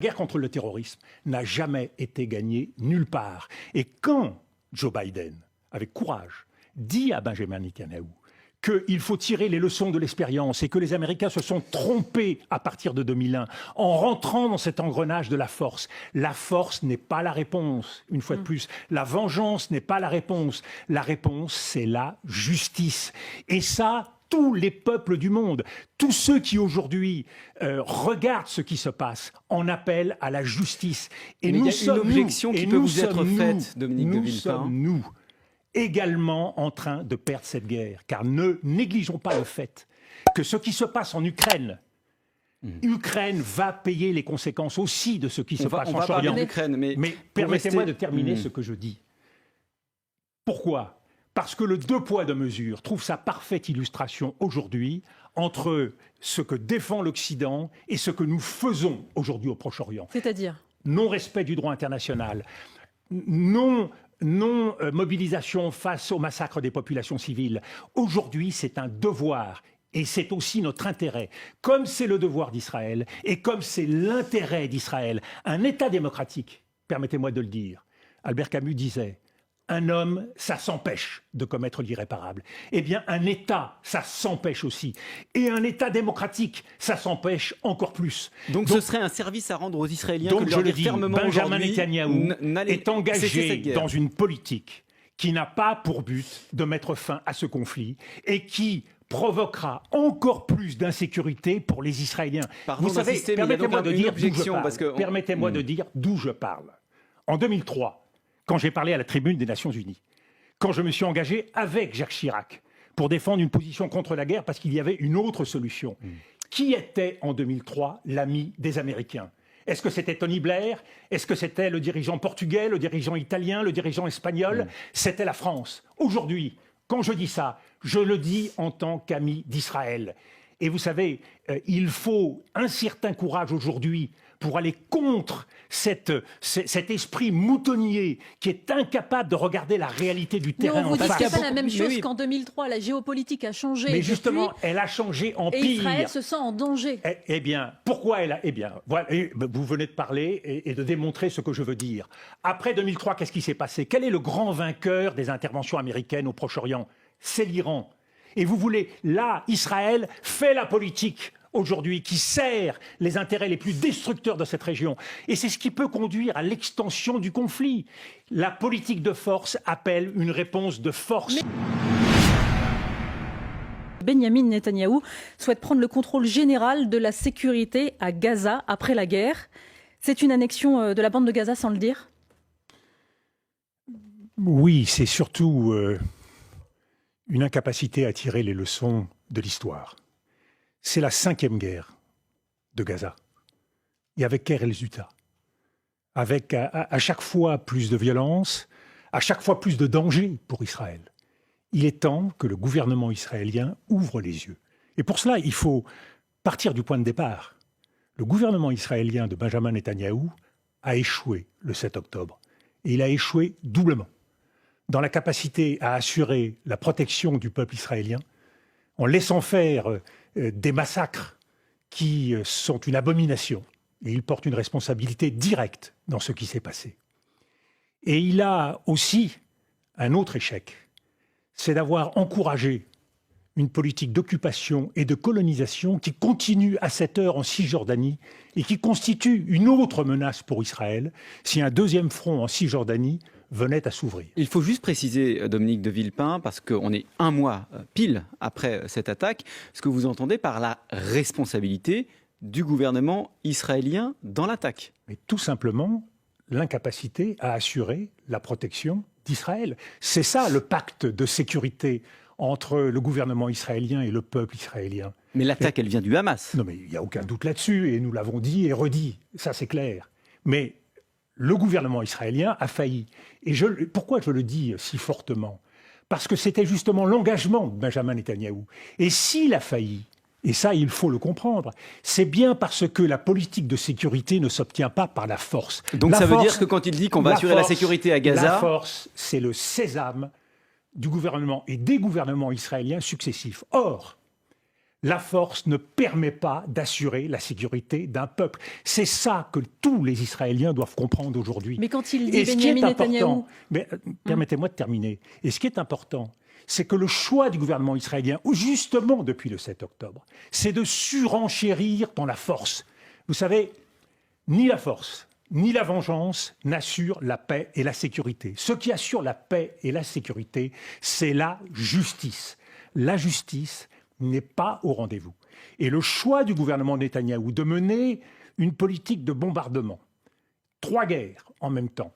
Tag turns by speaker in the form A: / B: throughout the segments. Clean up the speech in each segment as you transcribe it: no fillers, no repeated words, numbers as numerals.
A: La guerre contre le terrorisme n'a jamais été gagnée nulle part. Et quand Joe Biden, avec courage, dit à Benjamin Netanyahou qu'il faut tirer les leçons de l'expérience et que les Américains se sont trompés à partir de 2001 en rentrant dans cet engrenage de la force. La force n'est pas la réponse, une fois de plus. La vengeance n'est pas la réponse. La réponse, c'est la justice. Et ça, tous les peuples du monde, tous ceux qui aujourd'hui regardent ce qui se passe, en appellent à la justice.
B: Et mais il y a une objection qui peut vous être faite, Dominique de Villepin.
A: Nous également en train de perdre cette guerre, car ne négligeons pas le fait que ce qui se passe en Ukraine, Ukraine va payer les conséquences aussi de ce qui se passe en Orient. Mais permettez-moi de terminer ce que je dis. Pourquoi ? Parce que le deux poids deux mesures trouve sa parfaite illustration aujourd'hui entre ce que défend l'Occident et ce que nous faisons aujourd'hui au Proche-Orient.
C: C'est-à-dire ?
A: Non-respect du droit international, non-mobilisation face au massacre des populations civiles. Aujourd'hui, c'est un devoir. Et c'est aussi notre intérêt, comme c'est le devoir d'Israël et comme c'est l'intérêt d'Israël. Un État démocratique, permettez-moi de le dire, Albert Camus disait, un homme, ça s'empêche de commettre l'irréparable. Eh bien, un État, ça s'empêche aussi. Et un État démocratique, ça s'empêche encore plus.
B: Donc ce serait un service à rendre aux Israéliens que de leur dire fermement
A: Benjamin
B: aujourd'hui,
A: Netanyahou est engagé dans une politique qui n'a pas pour but de mettre fin à ce conflit et qui provoquera encore plus d'insécurité pour les Israéliens.
B: Pardon, vous savez, permettez-moi de dire d'où je parle.
A: Permettez-moi de dire d'où je parle. En 2003, quand j'ai parlé à la tribune des Nations Unies, quand je me suis engagé avec Jacques Chirac pour défendre une position contre la guerre parce qu'il y avait une autre solution. Qui était en 2003 l'ami des Américains ? Est-ce que c'était Tony Blair ? Est-ce que c'était le dirigeant portugais, le dirigeant italien, le dirigeant espagnol ? C'était la France. Aujourd'hui, quand je dis ça, je le dis en tant qu'ami d'Israël. Et vous savez, il faut un certain courage aujourd'hui pour aller contre cet esprit moutonnier qui est incapable de regarder la réalité du terrain.
C: Mais on vous dit
A: en
C: que
A: face.
C: c'est pas la même chose qu'en 2003. La géopolitique a changé.
A: Mais justement, elle a changé en pire.
C: Et Israël se sent en danger.
A: Eh bien, pourquoi elle a... Eh bien, voilà, vous venez de parler et de démontrer ce que je veux dire. Après 2003, qu'est-ce qui s'est passé ? Quel est le grand vainqueur des interventions américaines au Proche-Orient ? C'est l'Iran. Et vous voulez, là, Israël fait la politique aujourd'hui qui sert les intérêts les plus destructeurs de cette région. Et c'est ce qui peut conduire à l'extension du conflit. La politique de force appelle une réponse de force.
C: Benjamin Netanyahou souhaite prendre le contrôle général de la sécurité à Gaza après la guerre. C'est une annexion de la bande de Gaza sans le dire ?
A: Oui, c'est surtout une incapacité à tirer les leçons de l'histoire. C'est la 5e guerre de Gaza. Et avec quel résultat ? Avec à chaque fois plus de violence, à chaque fois plus de danger pour Israël. Il est temps que le gouvernement israélien ouvre les yeux. Et pour cela, il faut partir du point de départ. Le gouvernement israélien de Benjamin Netanyahou a échoué le 7 octobre. Et il a échoué doublement. Dans la capacité à assurer la protection du peuple israélien, en laissant faire des massacres qui sont une abomination. Et il porte une responsabilité directe dans ce qui s'est passé. Et il a aussi un autre échec, c'est d'avoir encouragé une politique d'occupation et de colonisation qui continue à cette heure en Cisjordanie et qui constitue une autre menace pour Israël si un deuxième front en Cisjordanie venait à s'ouvrir.
B: Il faut juste préciser, Dominique de Villepin, parce qu'on est un mois pile après cette attaque, ce que vous entendez par la responsabilité du gouvernement israélien dans l'attaque.
A: Mais tout simplement l'incapacité à assurer la protection d'Israël. C'est ça le pacte de sécurité entre le gouvernement israélien et le peuple israélien.
B: Mais l'attaque, elle vient du Hamas.
A: Non, mais il n'y a aucun doute là-dessus, et nous l'avons dit et redit, ça c'est clair. Mais le gouvernement israélien a failli. Et pourquoi je le dis si fortement ? Parce que c'était justement l'engagement de Benjamin Netanyahou. Et s'il a failli, et ça il faut le comprendre, c'est bien parce que la politique de sécurité ne s'obtient pas par la force.
B: Donc ça veut dire que quand il dit qu'on va assurer la sécurité à Gaza...
A: La force, c'est le sésame du gouvernement et des gouvernements israéliens successifs. Or, La force ne permet pas d'assurer la sécurité d'un peuple. C'est ça que tous les Israéliens doivent comprendre aujourd'hui.
C: Mais quand il dit Benyamin Netanyahou...
A: Permettez-moi de terminer. Et ce qui est important, c'est que le choix du gouvernement israélien, justement depuis le 7 octobre, c'est de surenchérir dans la force. Vous savez, ni la force, ni la vengeance n'assurent la paix et la sécurité. Ce qui assure la paix et la sécurité, c'est la justice. La justice n'est pas au rendez-vous. Et le choix du gouvernement Netanyahou de mener une politique de bombardement, 3 guerres en même temps,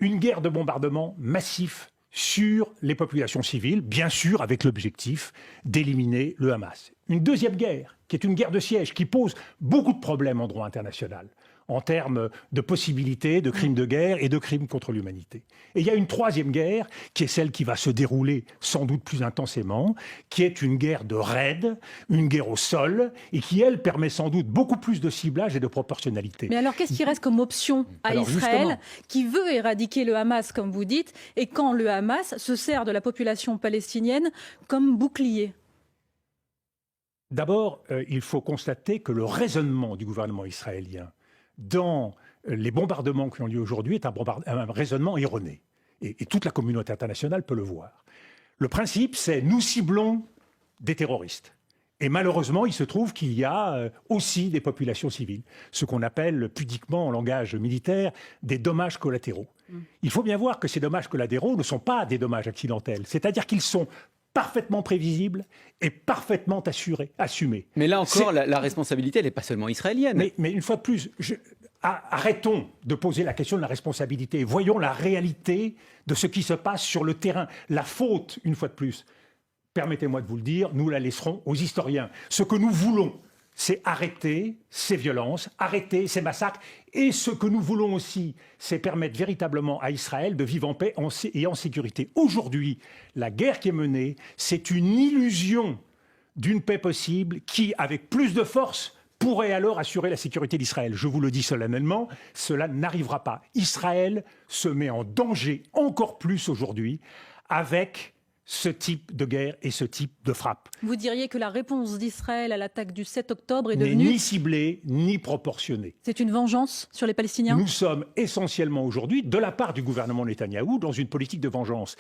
A: une guerre de bombardement massif sur les populations civiles, bien sûr avec l'objectif d'éliminer le Hamas. Une deuxième guerre, qui est une guerre de siège, qui pose beaucoup de problèmes en droit international, en termes de possibilités de crimes de guerre et de crimes contre l'humanité. Et il y a une troisième guerre, qui est celle qui va se dérouler sans doute plus intensément, qui est une guerre de raid, une guerre au sol, et qui, elle, permet sans doute beaucoup plus de ciblage et de proportionnalité.
C: Mais alors, qu'est-ce qui reste comme option à Israël, qui veut éradiquer le Hamas, comme vous dites, et quand le Hamas se sert de la population palestinienne comme bouclier ?
A: D'abord, il faut constater que le raisonnement du gouvernement israélien dans les bombardements qui ont lieu aujourd'hui est un raisonnement erroné. Et toute la communauté internationale peut le voir. Le principe, c'est nous ciblons des terroristes. Et malheureusement, il se trouve qu'il y a aussi des populations civiles, ce qu'on appelle pudiquement en langage militaire des dommages collatéraux. Il faut bien voir que ces dommages collatéraux ne sont pas des dommages accidentels, c'est-à-dire qu'ils sont parfaitement prévisible et parfaitement assumé.
B: Mais là encore, la responsabilité, elle n'est pas seulement israélienne.
A: Mais une fois de plus, arrêtons de poser la question de la responsabilité. Voyons la réalité de ce qui se passe sur le terrain. La faute, une fois de plus, permettez-moi de vous le dire, nous la laisserons aux historiens. Ce que nous voulons, c'est arrêter ces violences, arrêter ces massacres. Et ce que nous voulons aussi, c'est permettre véritablement à Israël de vivre en paix et en sécurité. Aujourd'hui, la guerre qui est menée, c'est une illusion d'une paix possible qui, avec plus de force, pourrait alors assurer la sécurité d'Israël. Je vous le dis solennellement, cela n'arrivera pas. Israël se met en danger encore plus aujourd'hui avec ce type de guerre et ce type de frappe.
C: Vous diriez que la réponse d'Israël à l'attaque du 7 octobre est devenue...
A: n'est ni ciblée, ni proportionnée.
C: C'est une vengeance sur les Palestiniens ?
A: Nous sommes essentiellement aujourd'hui, de la part du gouvernement Netanyahou, dans une politique de vengeance.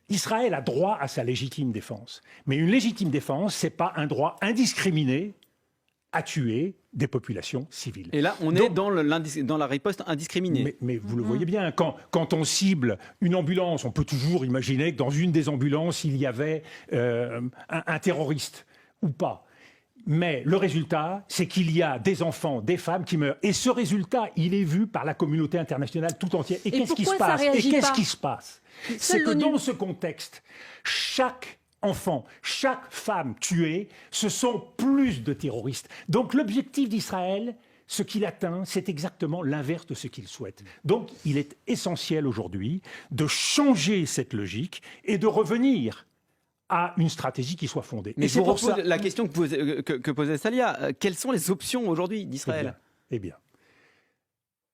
A: Israël a droit à sa légitime défense. Mais une légitime défense, ce n'est pas un droit indiscriminé à tuer des populations civiles.
B: Et là, on est dans la riposte indiscriminée.
A: Mais vous le voyez bien, quand on cible une ambulance, on peut toujours imaginer que dans une des ambulances, il y avait un terroriste ou pas. Mais le résultat, c'est qu'il y a des enfants, des femmes qui meurent. Et ce résultat, il est vu par la communauté internationale tout entière. Et qu'est-ce qui se passe ? C'est que dans ce contexte, chaque enfants, chaque femme tuée, ce sont plus de terroristes. Donc l'objectif d'Israël, ce qu'il atteint, c'est exactement l'inverse de ce qu'il souhaite. Donc il est essentiel aujourd'hui de changer cette logique et de revenir à une stratégie qui soit fondée.
B: Mais je vous repose la question que posait Salia. Quelles sont les options aujourd'hui d'Israël ?
A: Eh bien,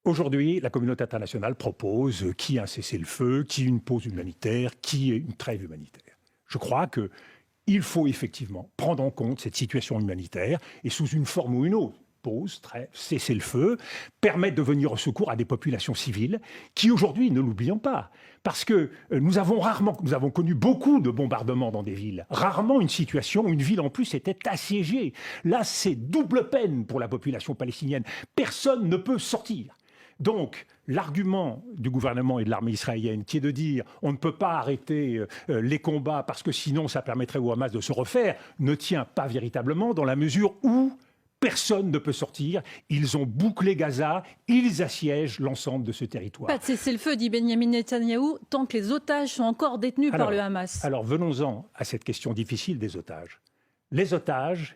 A: aujourd'hui, la communauté internationale propose qui un cessez-le-feu, qui une pause humanitaire, qui une trêve humanitaire. Je crois qu'il faut effectivement prendre en compte cette situation humanitaire et sous une forme ou une autre, pause, trêve, cesser le feu, permettre de venir au secours à des populations civiles qui aujourd'hui, ne l'oublions pas, parce que nous avons connu beaucoup de bombardements dans des villes, rarement une situation où une ville en plus était assiégée. Là, c'est double peine pour la population palestinienne. Personne ne peut sortir. Donc, l'argument du gouvernement et de l'armée israélienne qui est de dire on ne peut pas arrêter les combats parce que sinon ça permettrait au Hamas de se refaire ne tient pas véritablement dans la mesure où personne ne peut sortir. Ils ont bouclé Gaza, ils assiègent l'ensemble de ce territoire.
C: Pas de cessez-le-feu, dit Benyamin Netanyahou, tant que les otages sont encore détenus par le Hamas.
A: Alors venons-en à cette question difficile des otages. Les otages,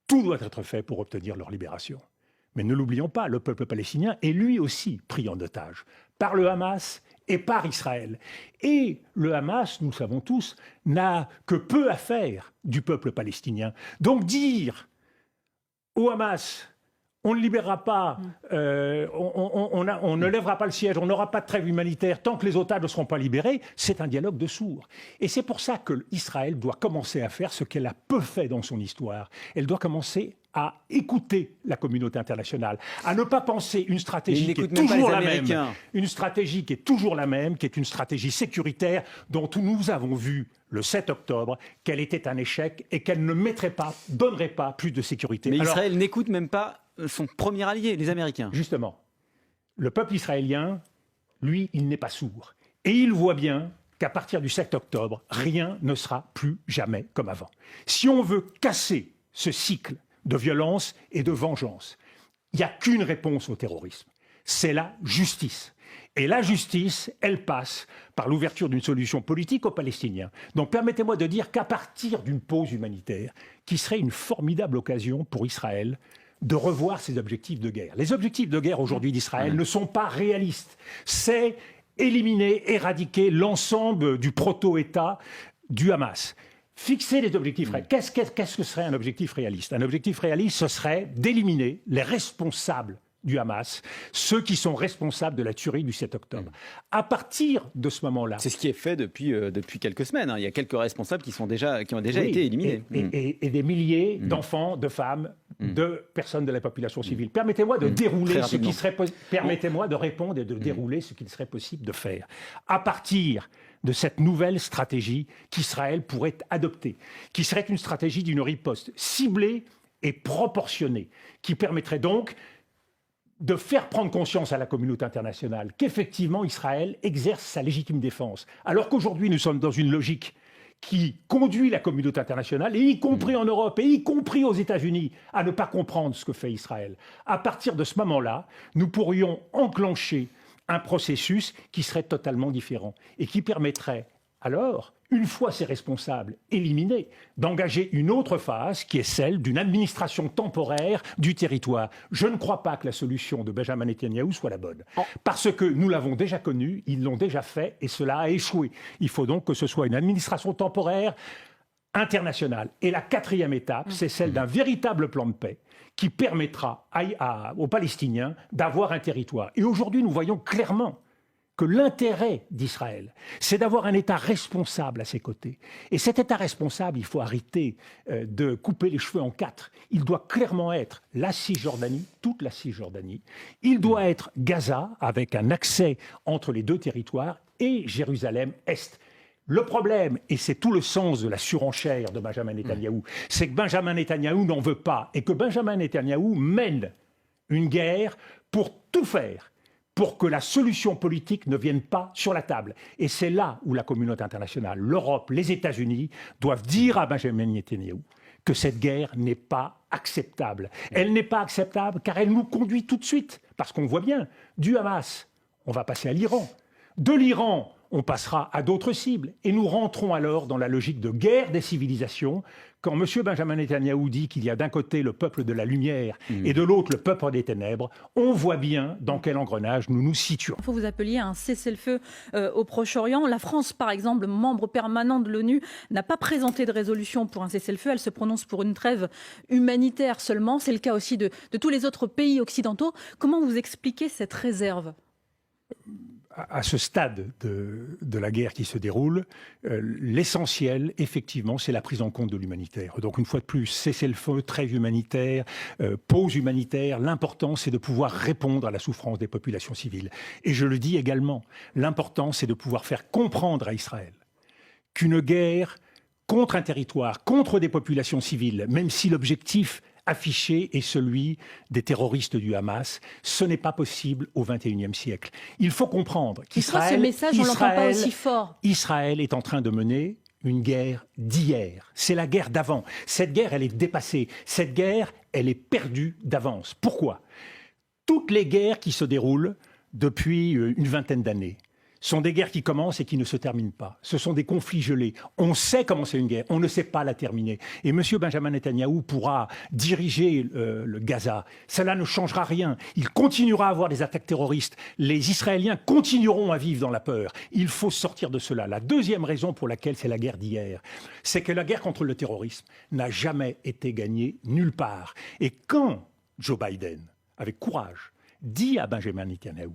A: tout doit être fait pour obtenir leur libération. Mais ne l'oublions pas, le peuple palestinien est lui aussi pris en otage par le Hamas et par Israël. Et le Hamas, nous le savons tous, n'a que peu à faire du peuple palestinien. Donc dire au Hamas, on ne libérera pas, on on ne lèvera pas le siège, on n'aura pas de trêve humanitaire tant que les otages ne seront pas libérés, c'est un dialogue de sourds. Et c'est pour ça que Israël doit commencer à faire ce qu'elle a peu fait dans son histoire. Elle doit commencer à écouter la communauté internationale, à ne pas penser une stratégie qui est toujours la même, une stratégie qui est toujours la même, qui est une stratégie sécuritaire dont nous avons vu le 7 octobre qu'elle était un échec et qu'elle ne donnerait pas plus de sécurité.
B: Mais Israël n'écoute même pas son premier allié, les Américains.
A: Justement, le peuple israélien, lui, il n'est pas sourd. Et il voit bien qu'à partir du 7 octobre, rien ne sera plus jamais comme avant. Si on veut casser ce cycle de violence et de vengeance, il n'y a qu'une réponse au terrorisme, c'est la justice. Et la justice, elle passe par l'ouverture d'une solution politique aux Palestiniens. Donc permettez-moi de dire qu'à partir d'une pause humanitaire, qui serait une formidable occasion pour Israël de revoir ses objectifs de guerre. Les objectifs de guerre aujourd'hui d'Israël ne sont pas réalistes. C'est éliminer, éradiquer l'ensemble du proto-État du Hamas. Fixer les objectifs réalistes. Qu'est-ce que serait un objectif réaliste? Un objectif réaliste, ce serait d'éliminer les responsables du Hamas, ceux qui sont responsables de la tuerie du 7 octobre. À partir de ce moment-là...
B: C'est ce qui est fait depuis quelques semaines. Il y a quelques responsables qui ont déjà été éliminés.
A: Et des milliers d'enfants, de femmes, de personnes de la population civile. Permettez-moi de dérouler ce qui serait... Permettez-moi de répondre et de dérouler ce qu'il serait possible de faire. À partir de cette nouvelle stratégie qu'Israël pourrait adopter, qui serait une stratégie d'une riposte ciblée et proportionnée, qui permettrait donc de faire prendre conscience à la communauté internationale qu'effectivement Israël exerce sa légitime défense. Alors qu'aujourd'hui nous sommes dans une logique qui conduit la communauté internationale, et y compris en Europe, et y compris aux États-Unis, à ne pas comprendre ce que fait Israël. À partir de ce moment-là, nous pourrions enclencher un processus qui serait totalement différent et qui permettrait alors, une fois ces responsables éliminés, d'engager une autre phase qui est celle d'une administration temporaire du territoire. Je ne crois pas que la solution de Benjamin Netanyahou soit la bonne. Parce que nous l'avons déjà connu, ils l'ont déjà fait et cela a échoué. Il faut donc que ce soit une administration temporaire internationale. Et la quatrième étape, c'est celle d'un véritable plan de paix qui permettra aux Palestiniens d'avoir un territoire. Et aujourd'hui, nous voyons clairement que l'intérêt d'Israël, c'est d'avoir un État responsable à ses côtés. Et cet État responsable, il faut arrêter de couper les cheveux en quatre. Il doit clairement être la Cisjordanie, toute la Cisjordanie. Il doit être Gaza, avec un accès entre les deux territoires, et Jérusalem-Est. Le problème, et c'est tout le sens de la surenchère de Benjamin Netanyahou, c'est que Benjamin Netanyahou n'en veut pas, et que Benjamin Netanyahou mène une guerre pour tout faire pour que la solution politique ne vienne pas sur la table. Et c'est là où la communauté internationale, l'Europe, les États-Unis doivent dire à Benjamin Netanyahou que cette guerre n'est pas acceptable. Elle n'est pas acceptable car elle nous conduit tout de suite, parce qu'on voit bien, du Hamas, on va passer à l'Iran. De l'Iran, on passera à d'autres cibles. Et nous rentrons alors dans la logique de guerre des civilisations. Quand M. Benjamin Netanyahou dit qu'il y a d'un côté le peuple de la lumière et de l'autre le peuple des ténèbres, on voit bien dans quel engrenage nous nous situons.
C: Il faut vous appeler à un cessez-le-feu au Proche-Orient. La France, par exemple, membre permanent de l'ONU, n'a pas présenté de résolution pour un cessez-le-feu. Elle se prononce pour une trêve humanitaire seulement. C'est le cas aussi de tous les autres pays occidentaux. Comment vous expliquez cette réserve ?
A: À ce stade de la guerre qui se déroule, l'essentiel, effectivement, c'est la prise en compte de l'humanitaire. Donc, une fois de plus, cessez-le-feu, trêve humanitaire, pause humanitaire. L'important, c'est de pouvoir répondre à la souffrance des populations civiles. Et je le dis également, l'important, c'est de pouvoir faire comprendre à Israël qu'une guerre contre un territoire, contre des populations civiles, même si l'objectif affiché est celui des terroristes du Hamas. Ce n'est pas possible au XXIe siècle. Il faut comprendre qu'Israël...
C: ce message, on l'entend pas aussi fort.
A: Israël est en train de mener une guerre d'hier. C'est la guerre d'avant. Cette guerre, elle est dépassée. Cette guerre, elle est perdue d'avance. Pourquoi ? Toutes les guerres qui se déroulent depuis une vingtaine d'années sont des guerres qui commencent et qui ne se terminent pas. Ce sont des conflits gelés. On sait comment c'est une guerre, on ne sait pas la terminer. Et M. Benjamin Netanyahou pourra diriger le Gaza. Cela ne changera rien. Il continuera à avoir des attaques terroristes. Les Israéliens continueront à vivre dans la peur. Il faut sortir de cela. La deuxième raison pour laquelle c'est la guerre d'hier, c'est que la guerre contre le terrorisme n'a jamais été gagnée nulle part. Et quand Joe Biden, avec courage, dit à Benjamin Netanyahou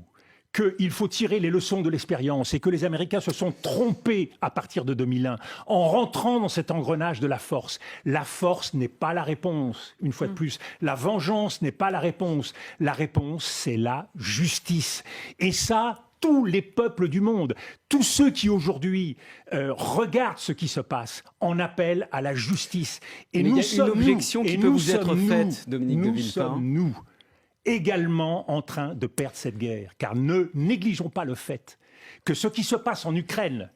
A: qu'il faut tirer les leçons de l'expérience et que les Américains se sont trompés à partir de 2001 en rentrant dans cet engrenage de la force. La force n'est pas la réponse, une fois de plus. La vengeance n'est pas la réponse. La réponse, c'est la justice. Et ça, tous les peuples du monde, tous ceux qui aujourd'hui regardent ce qui se passe, en appellent à la justice.
B: Et mais il y a une objection qui peut vous être faite, Dominique de Villepin.
A: Nous également en train de perdre cette guerre, car ne négligeons pas le fait que ce qui se passe en Ukraine,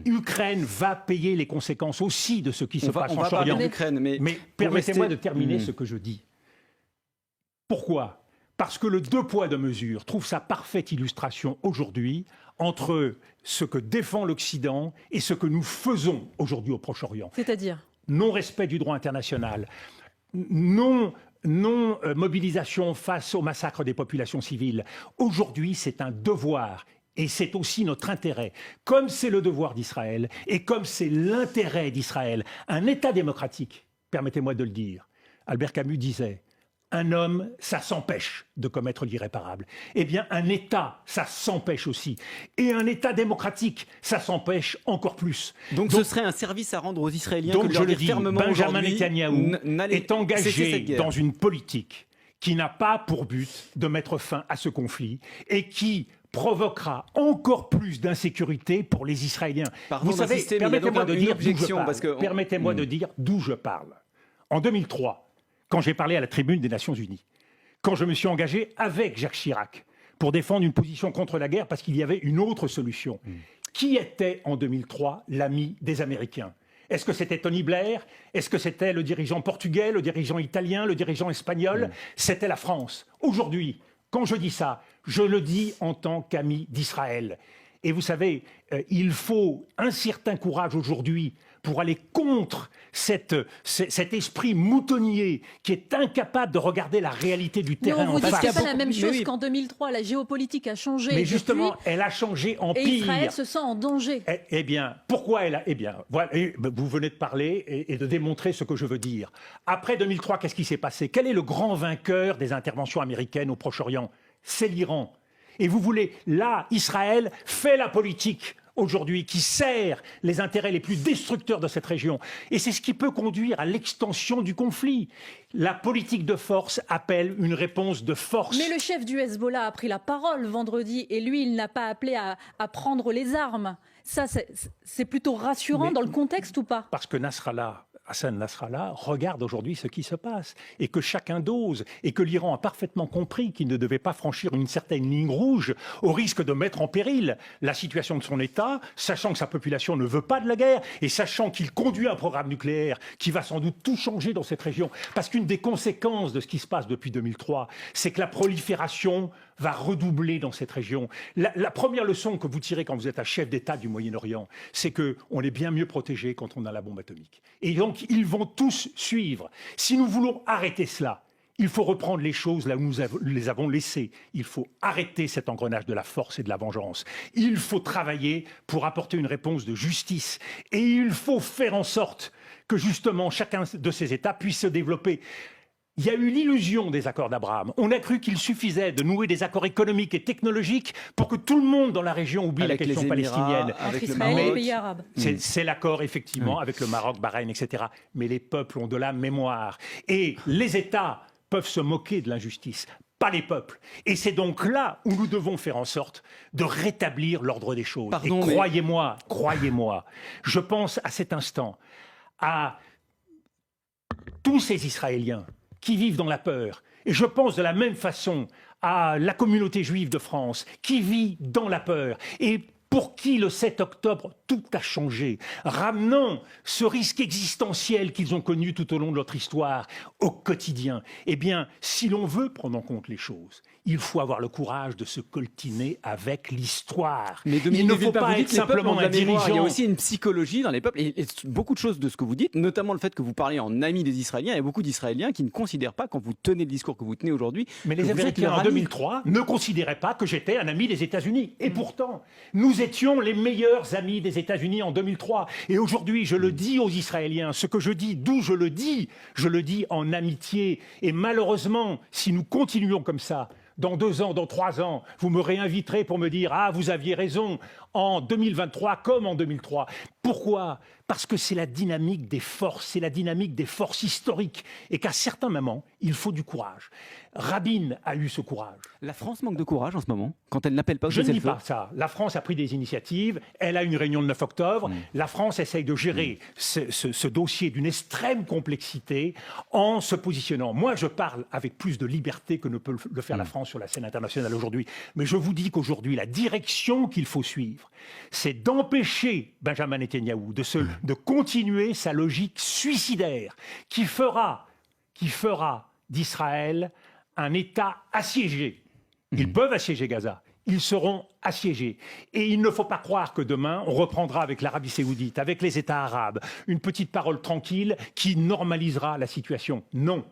A: Ukraine va payer les conséquences aussi de ce qui se passe en Orient. Mais permettez-moi de terminer ce que je dis. Pourquoi ? Parce que le deux poids deux mesures trouve sa parfaite illustration aujourd'hui entre ce que défend l'Occident et ce que nous faisons aujourd'hui au Proche-Orient.
C: C'est-à-dire ?
A: Non-respect du droit international, non-mobilisation face au massacre des populations civiles. Aujourd'hui, c'est un devoir. Et c'est aussi notre intérêt, comme c'est le devoir d'Israël et comme c'est l'intérêt d'Israël. Un État démocratique, permettez-moi de le dire, Albert Camus disait, un homme, ça s'empêche de commettre l'irréparable. Eh bien, un État, ça s'empêche aussi. Et un État démocratique, ça s'empêche encore plus.
B: Donc ce serait un service à rendre aux Israéliens que de
A: je
B: leur
A: le
B: dire
A: dis,
B: fermement
A: Benjamin
B: aujourd'hui,
A: Netanyahou est engagé
B: cette guerre.
A: dans une politique qui n'a pas pour but de mettre fin à ce conflit et qui provoquera encore plus d'insécurité pour les Israéliens.
B: Pardon
A: Vous savez,
B: d'insister, mais
A: permettez-moi de dire d'où je parle.
B: parce que
A: Permettez-moi de dire d'où je parle. En 2003, quand j'ai parlé à la tribune des Nations Unies, quand je me suis engagé avec Jacques Chirac pour défendre une position contre la guerre parce qu'il y avait une autre solution. Qui était en 2003 l'ami des Américains ? Est-ce que c'était Tony Blair ? Est-ce que c'était le dirigeant portugais, le dirigeant italien, le dirigeant espagnol ? C'était la France. Aujourd'hui, quand je dis ça, je le dis en tant qu'ami d'Israël. Et vous savez, il faut un certain courage aujourd'hui pour aller contre cet esprit moutonnier qui est incapable de regarder la réalité du terrain en face.
C: Mais on vous dit que c'est pas la même chose qu'en 2003. La géopolitique a changé.
A: Mais justement, elle a changé en pire.
C: Et Israël se sent en danger.
A: Eh bien, pourquoi elle a... Eh bien, voilà, vous venez de parler et de démontrer ce que je veux dire. Après 2003, qu'est-ce qui s'est passé ? Quel est le grand vainqueur des interventions américaines au Proche-Orient ? C'est l'Iran. Et vous voulez, là, Israël fait la politique aujourd'hui qui sert les intérêts les plus destructeurs de cette région. Et c'est ce qui peut conduire à l'extension du conflit. La politique de force appelle une réponse de force.
C: Mais le chef du Hezbollah a pris la parole vendredi et lui, il n'a pas appelé à prendre les armes. Ça, c'est plutôt rassurant dans le contexte ou pas ?
A: Parce que Hassan Nasrallah regarde aujourd'hui ce qui se passe et que chacun dose et que l'Iran a parfaitement compris qu'il ne devait pas franchir une certaine ligne rouge au risque de mettre en péril la situation de son État, sachant que sa population ne veut pas de la guerre et sachant qu'il conduit un programme nucléaire qui va sans doute tout changer dans cette région. Parce qu'une des conséquences de ce qui se passe depuis 2003, c'est que la prolifération va redoubler dans cette région. La première leçon que vous tirez quand vous êtes un chef d'État du Moyen-Orient, c'est qu'on est bien mieux protégé quand on a la bombe atomique. Et donc, ils vont tous suivre. Si nous voulons arrêter cela, il faut reprendre les choses là où nous les avons laissées. Il faut arrêter cet engrenage de la force et de la vengeance. Il faut travailler pour apporter une réponse de justice. Et il faut faire en sorte que justement chacun de ces États puisse se développer. Il y a eu l'illusion des accords d'Abraham. On a cru qu'il suffisait de nouer des accords économiques et technologiques pour que tout le monde dans la région oublie la question palestinienne.
C: Avec Israël et les pays arabes.
A: C'est l'accord, effectivement, avec le Maroc, Bahreïn, etc. Mais les peuples ont de la mémoire. Et les États peuvent se moquer de l'injustice, pas les peuples. Et c'est donc là où nous devons faire en sorte de rétablir l'ordre des choses. Et croyez-moi, je pense à cet instant à tous ces Israéliens qui vivent dans la peur. Et je pense de la même façon à la communauté juive de France qui vit dans la peur. Et pour qui le 7 octobre, tout a changé, ramenant ce risque existentiel qu'ils ont connu tout au long de notre histoire au quotidien. Eh bien, si l'on veut prendre en compte les choses, il faut avoir le courage de se coltiner avec l'histoire.
B: Mais
A: il ne faut pas être simplement un dirigeant.
B: Il y a aussi une psychologie dans les peuples et beaucoup de choses de ce que vous dites, notamment le fait que vous parlez en ami des Israéliens. Il y a beaucoup d'Israéliens qui ne considèrent pas, quand vous tenez le discours que vous tenez aujourd'hui...
A: Mais les Américains en 2003 ne considéraient pas que j'étais un ami des États-Unis. Et pourtant, nous étions les meilleurs amis des États-Unis en 2003. Et aujourd'hui, je le dis aux Israéliens, ce que je dis, d'où je le dis en amitié. Et malheureusement, si nous continuons comme ça, Dans 2 ans, dans 3 ans, vous me réinviterez pour me dire « Ah, vous aviez raison, en 2023 comme en 2003 ». Pourquoi ? Parce que c'est la dynamique des forces, c'est la dynamique des forces historiques. Et qu'à certains moments, il faut du courage. Rabin a eu ce courage.
B: La France manque de courage en ce moment, quand elle n'appelle pas au
A: Je ne dis
B: cessez-le-feu.
A: pas ça. La France a pris des initiatives. Elle a une réunion le 9 octobre. La France essaye de gérer ce dossier d'une extrême complexité en se positionnant. Moi, je parle avec plus de liberté que ne peut le faire la France sur la scène internationale aujourd'hui. Mais je vous dis qu'aujourd'hui, la direction qu'il faut suivre, c'est d'empêcher Benjamin Netanyahou de continuer sa logique suicidaire qui fera d'Israël un État assiégé. Ils peuvent assiéger Gaza. Ils seront assiégés. Et il ne faut pas croire que demain, on reprendra avec l'Arabie saoudite, avec les États arabes, une petite parole tranquille qui normalisera la situation. Non.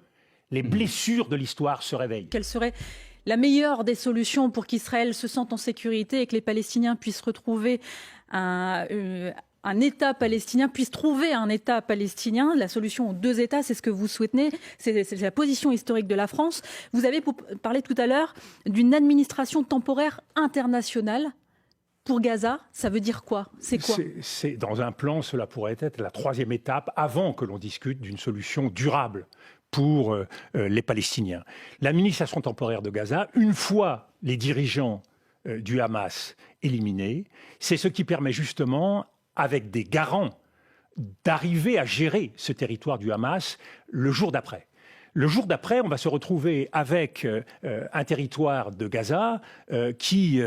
A: Les blessures de l'histoire se réveillent.
C: Quelle serait la meilleure des solutions pour qu'Israël se sente en sécurité et que les Palestiniens puissent retrouver un État palestinien, puisse trouver un État palestinien? La solution aux 2 États, c'est ce que vous souhaitez, c'est la position historique de la France. Vous avez parlé tout à l'heure d'une administration temporaire internationale pour Gaza. Ça veut dire quoi? C'est quoi?
A: Dans un plan, cela pourrait être la 3e étape avant que l'on discute d'une solution durable pour les Palestiniens. L'administration temporaire de Gaza, une fois les dirigeants du Hamas éliminés, c'est ce qui permet justement, avec des garants, d'arriver à gérer ce territoire du Hamas le jour d'après. Le jour d'après, on va se retrouver avec un territoire de Gaza qui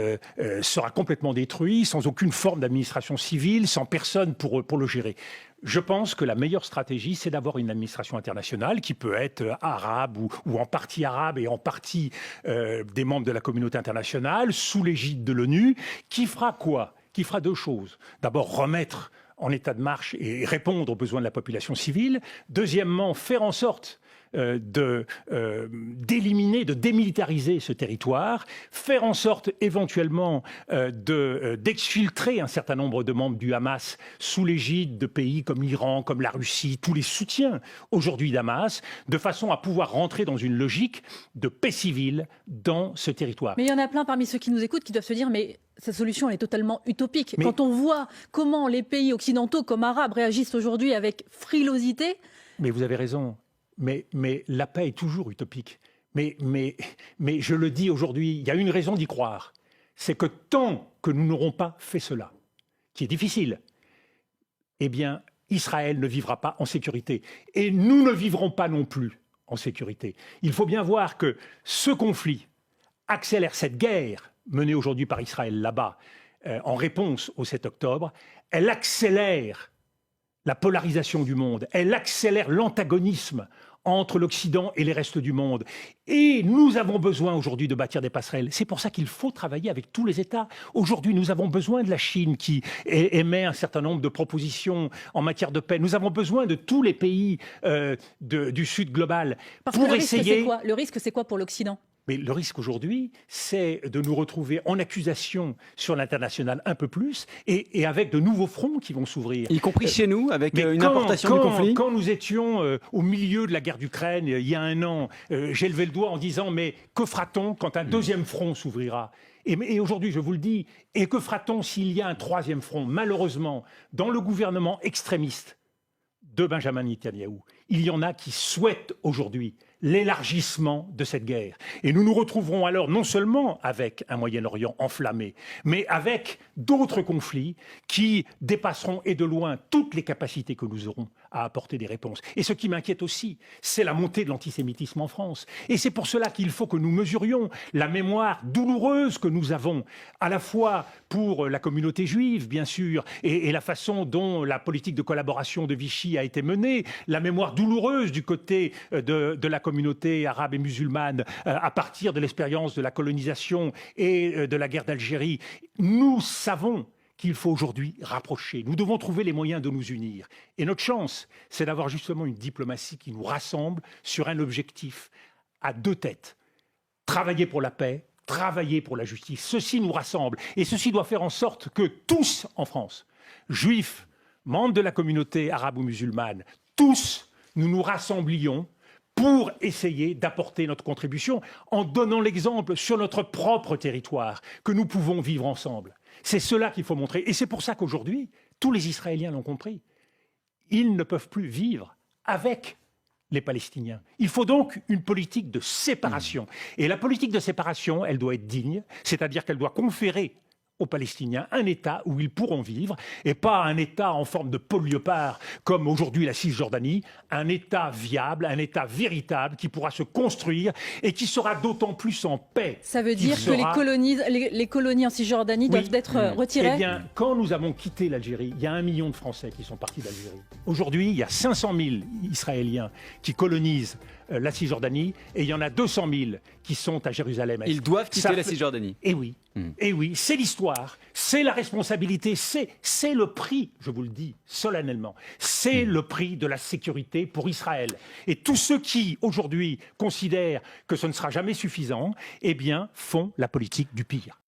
A: sera complètement détruit, sans aucune forme d'administration civile, sans personne pour le gérer. Je pense que la meilleure stratégie, c'est d'avoir une administration internationale qui peut être arabe ou en partie arabe et en partie des membres de la communauté internationale, sous l'égide de l'ONU, qui fera quoi ? Qui fera 2 choses. D'abord, remettre en état de marche et répondre aux besoins de la population civile. Deuxièmement, faire en sorte d'éliminer, de démilitariser ce territoire, faire en sorte éventuellement d'exfiltrer un certain nombre de membres du Hamas sous l'égide de pays comme l'Iran, comme la Russie, tous les soutiens aujourd'hui d'Hamas, de façon à pouvoir rentrer dans une logique de paix civile dans ce territoire.
C: Mais il y en a plein parmi ceux qui nous écoutent qui doivent se dire mais cette solution elle est totalement utopique.
A: Mais...
C: Quand on voit comment les pays occidentaux comme arabes réagissent aujourd'hui avec frilosité...
A: Mais vous avez raison. Mais la paix est toujours utopique. Mais je le dis aujourd'hui, il y a une raison d'y croire. C'est que tant que nous n'aurons pas fait cela, qui est difficile, eh bien, Israël ne vivra pas en sécurité. Et nous ne vivrons pas non plus en sécurité. Il faut bien voir que ce conflit accélère cette guerre menée aujourd'hui par Israël là-bas, en réponse au 7 octobre, elle accélère la polarisation du monde, elle accélère l'antagonisme entre l'Occident et les restes du monde. Et nous avons besoin aujourd'hui de bâtir des passerelles. C'est pour ça qu'il faut travailler avec tous les États. Aujourd'hui, nous avons besoin de la Chine qui émet un certain nombre de propositions en matière de paix. Nous avons besoin de tous les pays du Sud global pour essayer...
C: Le risque, c'est quoi pour l'Occident ?
A: Mais le risque aujourd'hui, c'est de nous retrouver en accusation sur l'international un peu plus et avec de nouveaux fronts qui vont s'ouvrir.
B: Y compris chez nous, avec une importation du conflit.
A: Quand nous étions au milieu de la guerre d'Ukraine, il y a 1 an, j'ai levé le doigt en disant « mais que fera-t-on quand un 2e front s'ouvrira ?» Et aujourd'hui, je vous le dis, et que fera-t-on s'il y a un 3e front? Malheureusement, dans le gouvernement extrémiste de Benjamin Netanyahou, il y en a qui souhaitent aujourd'hui l'élargissement de cette guerre. Et nous nous retrouverons alors non seulement avec un Moyen-Orient enflammé, mais avec d'autres conflits qui dépasseront et de loin toutes les capacités que nous aurons à apporter des réponses. Et ce qui m'inquiète aussi, c'est la montée de l'antisémitisme en France. Et c'est pour cela qu'il faut que nous mesurions la mémoire douloureuse que nous avons, à la fois pour la communauté juive, bien sûr, et la façon dont la politique de collaboration de Vichy a été menée, la mémoire douloureuse du côté de la communauté arabe et musulmane à partir de l'expérience de la colonisation et de la guerre d'Algérie. Nous savons qu'il faut aujourd'hui rapprocher. Nous devons trouver les moyens de nous unir. Et notre chance, c'est d'avoir justement une diplomatie qui nous rassemble sur un objectif à 2 têtes. Travailler pour la paix, travailler pour la justice. Ceci nous rassemble. Et ceci doit faire en sorte que tous en France, juifs, membres de la communauté arabe ou musulmane, tous, nous nous rassemblions pour essayer d'apporter notre contribution en donnant l'exemple sur notre propre territoire que nous pouvons vivre ensemble. C'est cela qu'il faut montrer. Et c'est pour ça qu'aujourd'hui, tous les Israéliens l'ont compris. Ils ne peuvent plus vivre avec les Palestiniens. Il faut donc une politique de séparation. Et la politique de séparation, elle doit être digne, c'est-à-dire qu'elle doit conférer aux Palestiniens un État où ils pourront vivre, et pas un État en forme de pôle léopard comme aujourd'hui la Cisjordanie, un État viable, un État véritable qui pourra se construire et qui sera d'autant plus en paix.
C: Ça veut dire que les colonies en Cisjordanie doivent être retirées?
A: Eh bien, quand nous avons quitté l'Algérie, il y a 1 million de Français qui sont partis d'Algérie. Aujourd'hui, il y a 500 000 Israéliens qui colonisent la Cisjordanie, et il y en a 200 000 qui sont à Jérusalem-Est.
B: Ils doivent quitter la Cisjordanie.
A: Eh oui, c'est l'histoire, c'est la responsabilité, c'est le prix, je vous le dis solennellement, c'est le prix de la sécurité pour Israël. Et tous ceux qui, aujourd'hui, considèrent que ce ne sera jamais suffisant, eh bien, font la politique du pire.